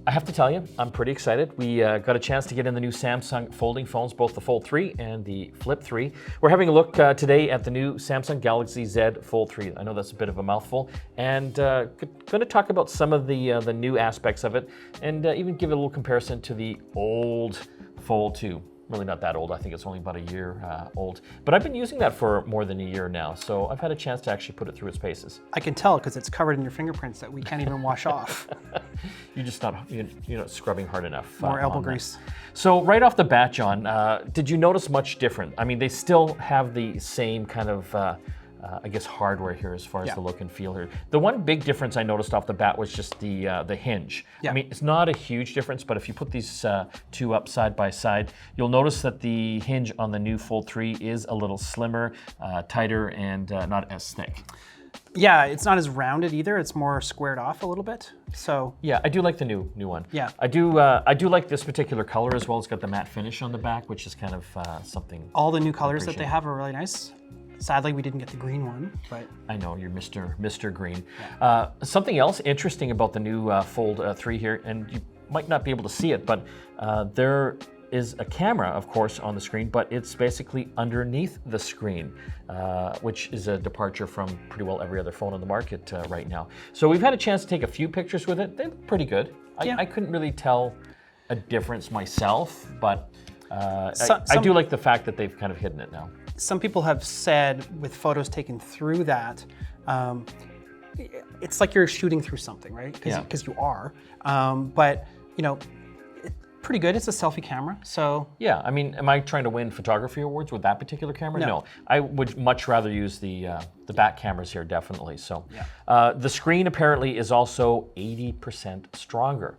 I have to tell you, I'm pretty excited. We got a chance to get in the new Samsung folding phones, both the Fold 3 and the Flip 3. We're having a look today at the new Samsung Galaxy Z Fold 3. I know that's a bit of a mouthful, and going to talk about some of the new aspects of it, and even give it a little comparison to the old Fold 2. Really not that old. I think it's only about a year old. But I've been using that for more than a year now, so I've had a chance to actually put it through its paces. I can tell because it's covered in your fingerprints that we can't even wash off. You're not scrubbing hard enough. More elbow grease. So right off the bat, John, did you notice much different? I mean, they still have the same kind of I guess hardware here as far as the look and feel here. The one big difference I noticed off the bat was just the hinge. Yeah. I mean, it's not a huge difference, but if you put these two up side by side, you'll notice that the hinge on the new Fold 3 is a little slimmer, tighter, and not as thick. Yeah, it's not as rounded either. It's more squared off a little bit. So yeah, I do like the new one. Yeah, I do like this particular color as well. It's got the matte finish on the back, which is kind of something. All the new colors that they have are really nice. Sadly, we didn't get the green one, but... I know, you're Mr. Green. Yeah. Something else interesting about the new Fold 3 here, and you might not be able to see it, but there is a camera, of course, on the screen, but it's basically underneath the screen, which is a departure from pretty well every other phone on the market right now. So we've had a chance to take a few pictures with it. They look pretty good. I couldn't really tell a difference myself, but I do like the fact that they've kind of hidden it now. Some people have said, with photos taken through that, it's like you're shooting through something, right? Because you are. But, you know, pretty good. It's a selfie camera, so... Yeah, I mean, am I trying to win photography awards with that particular camera? No. I would much rather use the back cameras here, definitely. So, the screen apparently is also 80% stronger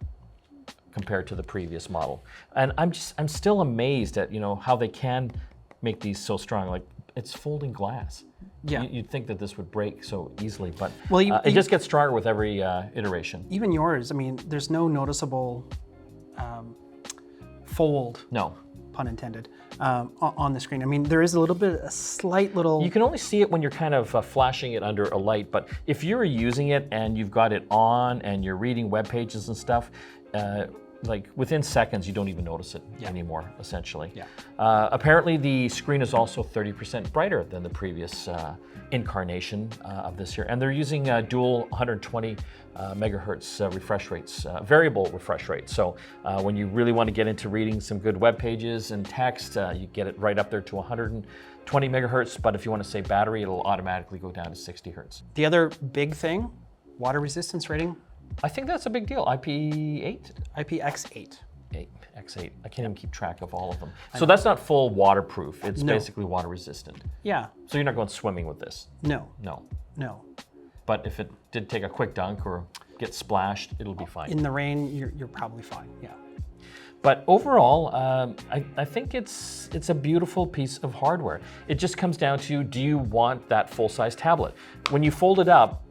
compared to the previous model. And I'm still amazed at, how they can make these so strong. Like, it's folding glass. Yeah. You'd think that this would break so easily, but it just gets stronger with every iteration. Even yours, I mean, there's no noticeable fold, no pun intended, on the screen. I mean, there is a slight little... You can only see it when you're kind of flashing it under a light, but if you're using it and you've got it on and you're reading web pages and stuff, like within seconds, you don't even notice it anymore, essentially. Yeah. Apparently, the screen is also 30% brighter than the previous incarnation of this here. And they're using dual 120 megahertz refresh rates, variable refresh rates. So when you really want to get into reading some good web pages and text, you get it right up there to 120 megahertz. But if you want to save battery, it'll automatically go down to 60 hertz. The other big thing, water resistance rating. I think that's a big deal. IP8? IPX8. X8. I can't even keep track of all of them. So that's not full waterproof. It's basically water resistant. Yeah. So you're not going swimming with this? No. No. No. But if it did take a quick dunk or get splashed, it'll be fine. In the rain, you're probably fine, yeah. But overall, I think it's a beautiful piece of hardware. It just comes down to, do you want that full-size tablet? When you fold it up,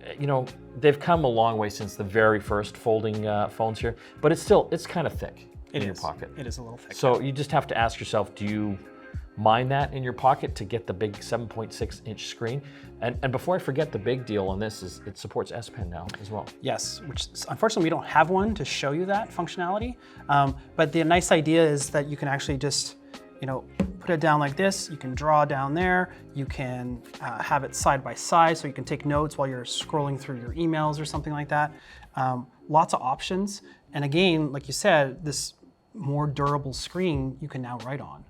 they've come a long way since the very first folding phones here, but it's kind of thick in your pocket. It is a little thick. So you just have to ask yourself, do you mind that in your pocket to get the big 7.6-inch screen? And before I forget, the big deal on this is it supports S Pen now as well. Yes, which unfortunately we don't have one to show you that functionality. But the nice idea is that you can actually just, put it down like this. You can draw down there. You can have it side by side so you can take notes while you're scrolling through your emails or something like that. Lots of options. And again, like you said, this more durable screen you can now write on.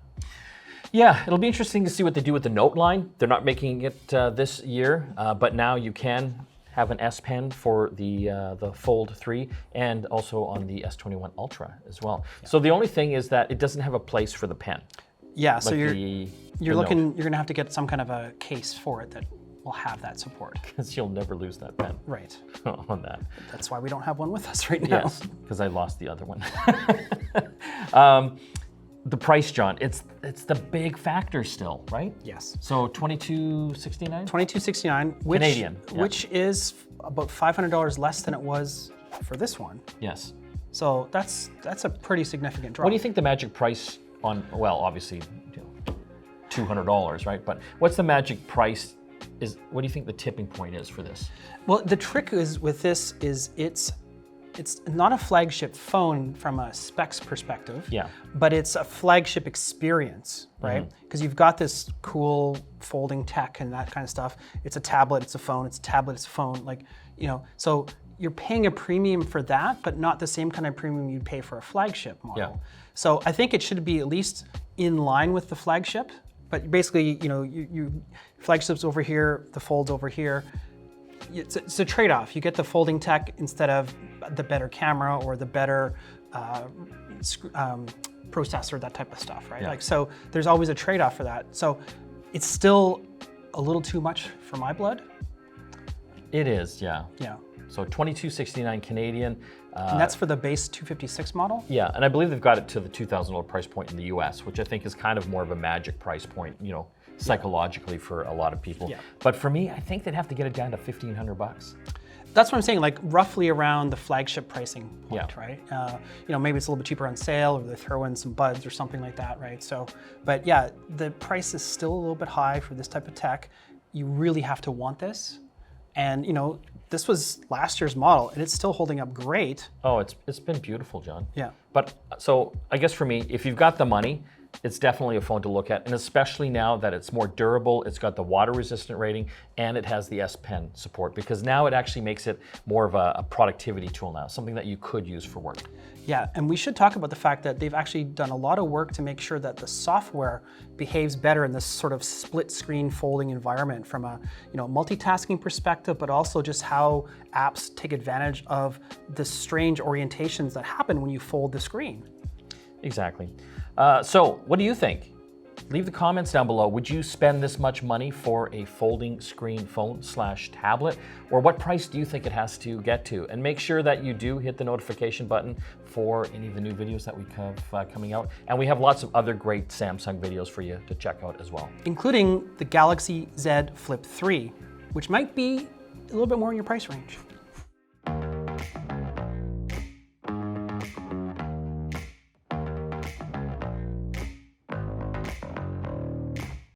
Yeah, it'll be interesting to see what they do with the Note line. They're not making it this year, but now you can have an S Pen for the Fold 3 and also on the S21 Ultra as well. Yeah. So the only thing is that it doesn't have a place for the pen. Yeah, like so you're gonna have to get some kind of a case for it that will have that support. Because you'll never lose that pen. Right. On that. That's why we don't have one with us right now. Yes, because I lost the other one. The price, John, it's the big factor still, right? Yes. So $22.69? $22.69, Canadian. Which is about $500 less than it was for this one. Yes. So that's a pretty significant drop. What do you think the magic price on, well, obviously, $200, right? But what's the magic price? What do you think the tipping point is for this? Well, the trick is with this is it's it's not a flagship phone from a specs perspective, Yeah. but it's a flagship experience, right? Because you've got this cool folding tech and that kind of stuff. It's a tablet, it's a phone, it's a tablet, it's a phone, like, you know, so you're paying a premium for that, but not the same kind of premium you'd pay for a flagship model. Yeah. So I think it should be at least in line with the flagship, but basically, you know, you flagship's over here, the fold's over here. It's a trade-off. You get the folding tech instead of the better camera or the better processor, that type of stuff, right? Yeah. Like, so there's always a trade-off for that. So it's still a little too much for my blood. It is, yeah. Yeah. So $22.69 Canadian. And that's for the base 256 model? Yeah, and I believe they've got it to the $2,000 price point in the US, which I think is kind of more of a magic price point, you know, psychologically for a lot of people. Yeah. But for me, I think they'd have to get it down to $1,500. That's what I'm saying, like roughly around the flagship pricing point, Yeah. right? You know, maybe it's a little bit cheaper on sale, or they throw in some buds or something like that, right? So, but yeah, the price is still a little bit high for this type of tech. You really have to want this. And you know, this was last year's model, and it's still holding up great. Oh, it's been beautiful, John. Yeah. But so I guess for me, if you've got the money, it's definitely a phone to look at, and especially now that it's more durable, it's got the water resistant rating, and it has the S Pen support, because now it actually makes it more of a productivity tool now, something that you could use for work. Yeah, and we should talk about the fact that they've actually done a lot of work to make sure that the software behaves better in this sort of split screen folding environment from a, you know, multitasking perspective, but also just how apps take advantage of the strange orientations that happen when you fold the screen. Exactly. So what do you think? Leave the comments down below. Would you spend this much money for a folding screen phone / tablet? Or what price do you think it has to get to? And make sure that you do hit the notification button for any of the new videos that we have coming out. And we have lots of other great Samsung videos for you to check out as well. Including the Galaxy Z Flip 3, which might be a little bit more in your price range.